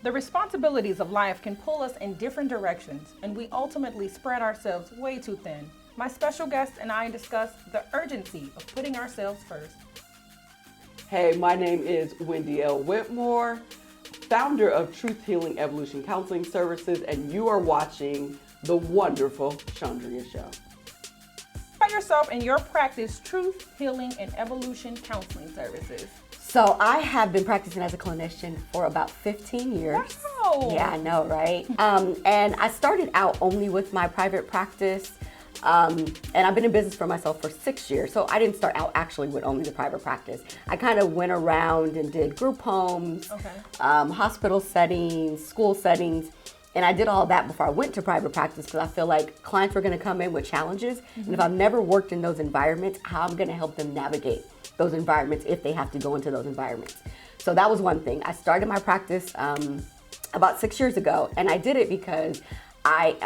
The responsibilities of life can pull us in different directions, and we ultimately spread ourselves way too thin. My special guest and I discuss the urgency of putting ourselves first. Hey, my name is Wendy Whitmore, founder of Truth Healing Evolution Counseling Services, and you are watching the wonderful Chandria Show. By yourself in your practice, Truth Healing and Evolution Counseling Services. So I have been practicing as a clinician for about 15 years. Wow. Yeah, I know, right? And I started out only with my private practice. And I've been in business for myself for 6 years. So I didn't start out actually with only the private practice. I kind of went around and did group homes, hospital settings, school settings. And I did all that before I went to private practice because I feel like clients were going to come in with challenges. And if I've never worked in those environments, how I'm going to help them navigate those environments if they have to go into those environments. So that was one thing. I started my practice about 6 years ago, and I did it because I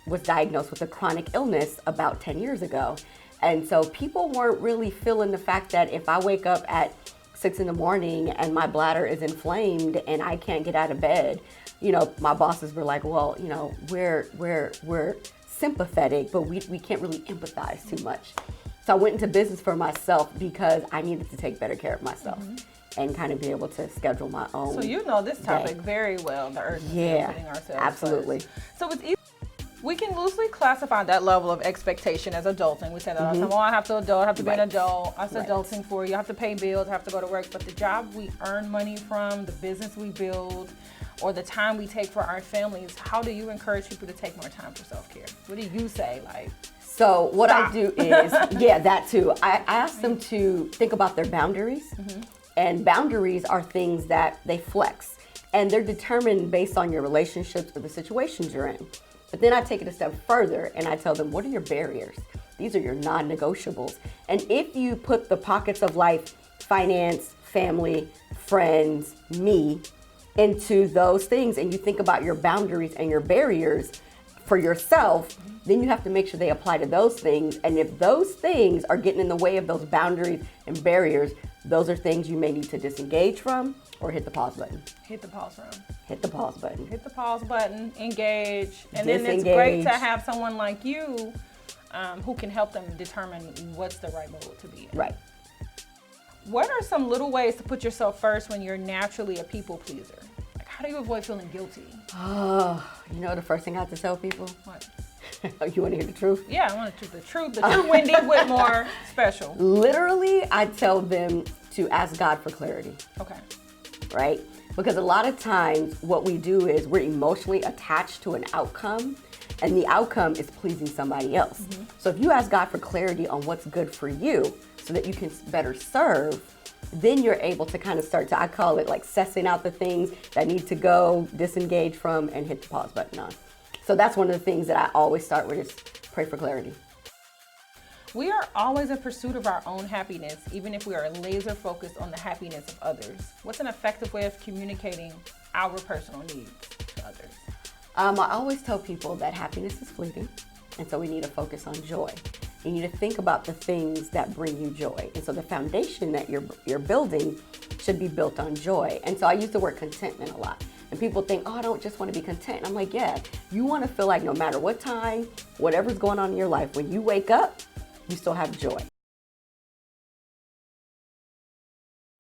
was diagnosed with a chronic illness about 10 years ago. And so people weren't really feeling the fact that if I wake up at 6 in the morning and my bladder is inflamed and I can't get out of bed, you know, my bosses were like, well, you know, we're sympathetic, but we can't really empathize too much. So I went into business for myself because I needed to take better care of myself and kind of be able to schedule my own. So you know this topic day very well, the urgency of putting ourselves absolutely. first. So it's easy. We can loosely classify that level of expectation as adulting. We say that all the time, oh, I have to adult, I have to be an adult, that's adulting for you, I have to pay bills, I have to go to work. But the job we earn money from, the business we build, or the time we take for our families, how do you encourage people to take more time for self-care? What do you say, like? So what I do is, that too. I ask them to think about their boundaries. And boundaries are things that they flex. And they're determined based on your relationships or the situations you're in. But then I take it a step further and I tell them, what are your barriers? These are your non-negotiables. And if you put the pockets of life, finance, family, friends, me, into those things, and you think about your boundaries and your barriers for yourself, then you have to make sure they apply to those things. And if those things are getting in the way of those boundaries and barriers, those are things you may need to disengage from or hit the pause button. Hit the pause button. Hit the pause button. Hit the pause button, engage. And Disengage. then it's great to have someone like you who can help them determine what's the right mode to be in. Right. What are some little ways to put yourself first when you're naturally a people pleaser? Like, how do you avoid feeling guilty? Oh, you know the first thing I have to tell people? What? You want to hear the truth? Yeah, I want to the truth. The true Wendy Whitmore special. Literally, I tell them to ask God for clarity. Okay. Right? Because a lot of times what we do is we're emotionally attached to an outcome, and the outcome is pleasing somebody else. So if you ask God for clarity on what's good for you so that you can better serve, then you're able to kind of start to, I call it like sussing out the things that need to go, disengage from, and hit the pause button on. So that's one of the things that I always start with is pray for clarity. We are always in pursuit of our own happiness, even if we are laser focused on the happiness of others. What's an effective way of communicating our personal needs to others? I always tell people that happiness is fleeting, and so we need to focus on joy. You need to think about the things that bring you joy. And so the foundation that you're building should be built on joy. And so I use the word contentment a lot. And people think, oh, I don't just want to be content. And I'm like, yeah, you want to feel like no matter what time, whatever's going on in your life, when you wake up, you still have joy.